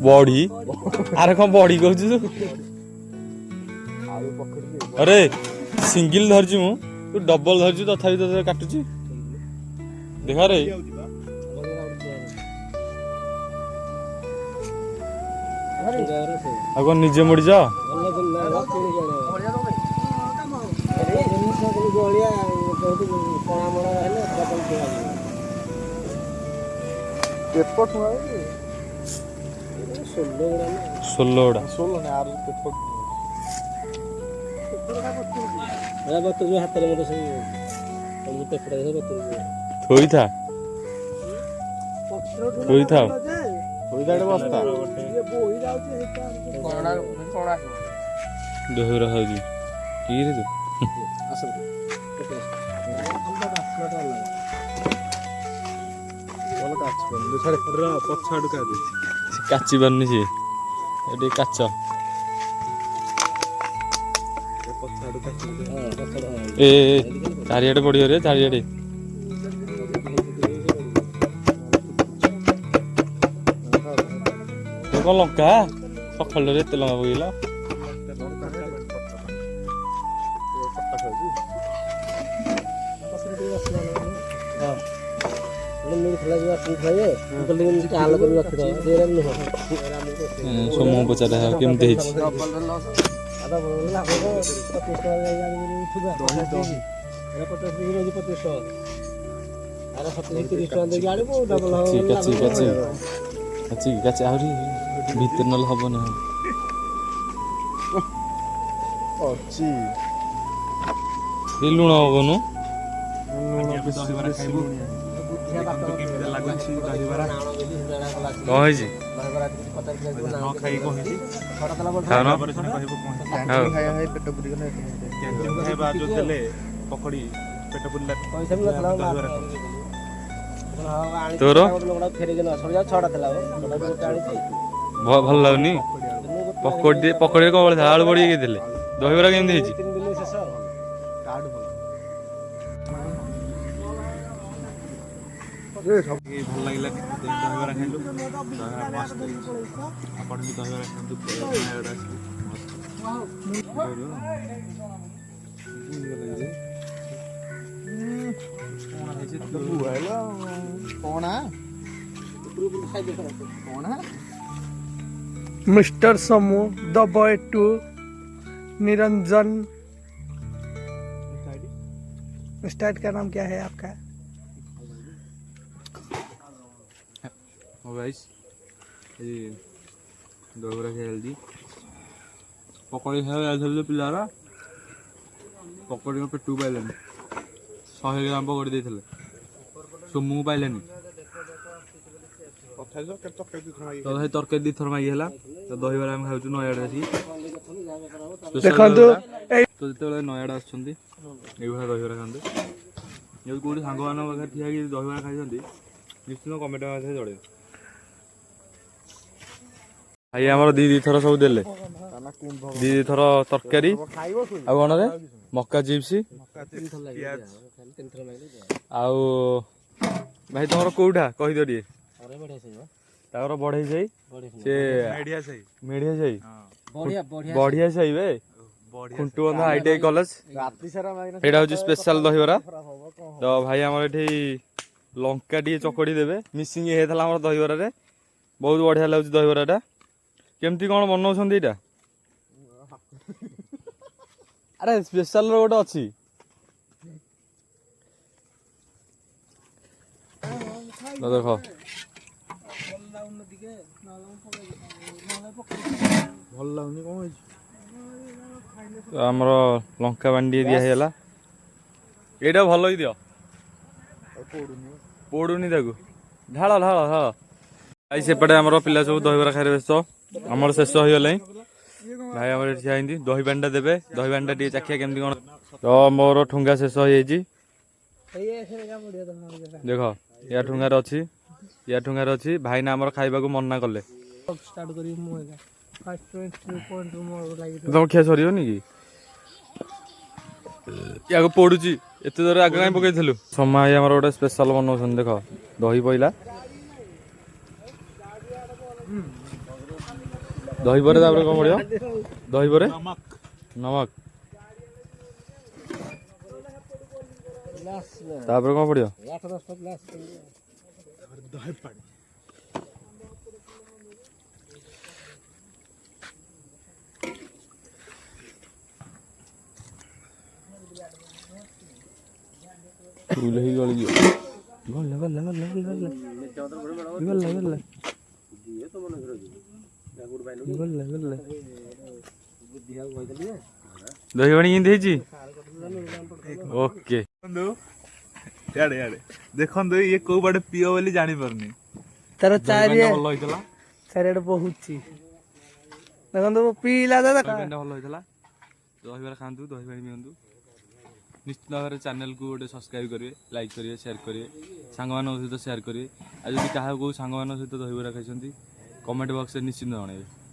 बड़ी अरे कौन बड़ी कहू अरे सिंगल धरची मु तू डबल धरची तथापि तो काटुची देखा रे आग निजे मुड़ी जा काची बनी सी काच ए चारियाडे पड़ियो रे चारियाडे कौन लंका सकाल एत लंका पकईल सोमू पचारे केमती आहरी भीतर ना हम लुण हम तोर भल लगुनि पकड़ी पकड़ी कौन था आलू बड़ी दहीबरा केमती भल लगे दहीबरा खाइलु mister Samu the boy to Niranjan. Start का नाम क्या है आपका? दहीबरा खेल पकड़ी खाई पिलारा पकड़ी पेटू पाइले 100 ग्राम पकड़ी देते सोमू पाइले तरकारी 2 थर मागी है दहीबरा आम खाऊ नयाड़े आसिक तो जो नयाड़े आसुँच दहीबरा खाते जो कौटी सांग मान पाखे ठिया दहीबरा खाई निश्चित कमेंट जड़े भाई आम दी थर सब दे दी थर तरकारी आन मक्का चिप्स आउ भाई तुम कौटा कहीद टे बढ़ई जाई मेढ़िया जाई बढ़िया साई वे खुंटू बंधा आईटीआई कॉलेज एटा हूँ स्पेशल दहीबरा तो भाई आम ये लंका टी चकड़ी देवे मिसिंग होता आम दहीबरा रे बहुत बढ़िया लगुच दहीबराटा केमती कौन बनाऊँ यहाँ अरे स्पेशल गोटे अच्छी देख भल लगुनि कौन आमर लंका बांडी दिया है यहाँ भल ही दियो ପୋଡୁନି ତାକୁ ଢାଳ ଢାଳ ଢାଳ ଭାଇ ସେପଟେ ଆମର ପିଲା ସବୁ ଦହିବରା ଖାଇରେ ବ୍ୟସ୍ତ ଆମର ଶେଷ ହେଇଗଲାଣି ଭାଇ ଆମର ଏଠି ଠିଆ ହେଇନ୍ତି ଦହି ପାଣିଟା ଦେବେ ଦହି ପାଣିଟା ଟିକେ ଚାଖିଆ କେମିତି କଣ ତ ମୋର ଠୁଙ୍ଗା ଶେଷ ହେଇଯାଇଛି ଦେଖ ୟା ଠୁଙ୍ଗାରେ ଅଛି ଭାଇନା ଆମର ଖାଇବାକୁ ମନା କଲେ ତମ ଖିଆ ସରିବନି କି ୟାକୁ ପୋଡୁଛି ଏତେ ଜୋରେ ଆଗ କାଇଁ ପକେଇଥିଲୁ ସମୟ ଆମର ଗୋଟେ ସ୍ପେଶାଲ ବନଉଛନ୍ତି ଦେଖ ଦହି ପଇଲା ଦହି ପରେ ତାପରେ କଣ ପଡିବ ଦହି ପରେ ନମକ ତାପରେ କଣ ପଡିବ ଫୁଲ ହେଇ ଗଳିଯିବ ଗଲା ଗଲା ଗଲା ଗଲା ଗଲା ଗଲା ଦହି ପାଣି କେମିତି ହେଇଛି ଓକେ ଇଆଡେ ଦେଖନ୍ତୁ ଇଏ କୋଉ ବାଟେ ପିଅ ବୋଲି ଜାଣିପାରୁନି ତାର ଭଲ ହେଇଥିଲା ଚାରିଆଡେ ବହୁଛି ଦେଖନ୍ତୁ ପିଇଲା ଦାଦା ଭଲ ହେଇଥିଲା ଦହିବରା ଖାଆନ୍ତୁ ଦହି ପାଣି ପିଅନ୍ତୁ ନିଶ୍ଚିତ ଭାବରେ ଚ୍ୟାନେଲକୁ ଗୋଟେ ସବସ୍କ୍ରାଇବ୍ କରିବେ ଲାଇକ୍ କରିବେ ସେୟାର କରିବେ ସାଙ୍ଗମାନଙ୍କ ସହିତ ସେୟାର କରିବେ ଆଉ ଯଦି କାହାକୁ କେଉଁ ସାଙ୍ଗମାନଙ୍କ ସହିତ ଦହିବରା ଖାଇଛନ୍ତି କମେଣ୍ଟ ବକ୍ସରେ ନିଶ୍ଚିତ ଜଣାଇବେ